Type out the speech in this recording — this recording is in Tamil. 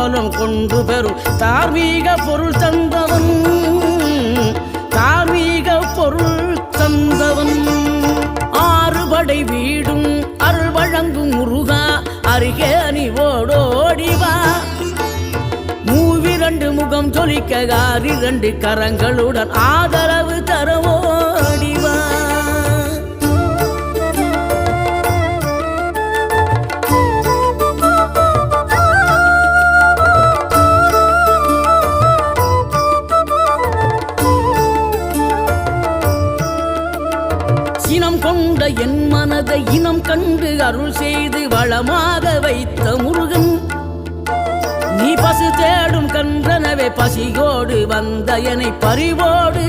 கோலம் கொண்டு பெறும் தார்மீக பொருள் தந்தவன், தார்மீக பொருள் தந்தவன். ஆறுபடை வீடும் அருள் வழங்கும் முருகா அருகே நீ ஓடோடிவா. மூவிரண்டு முகம் ஜொலிக்க ஆறிரண்டு கரங்களுடன் ஆதரவு தரவோடிவா. இனம் கொண்ட என் மனதை இனம் கண்டு அருள் செய்து வளமாக வைத்த முருகன், நீ பசு தேடும் கன்றனவே பசியோடு வந்த என்னை பறிவோடு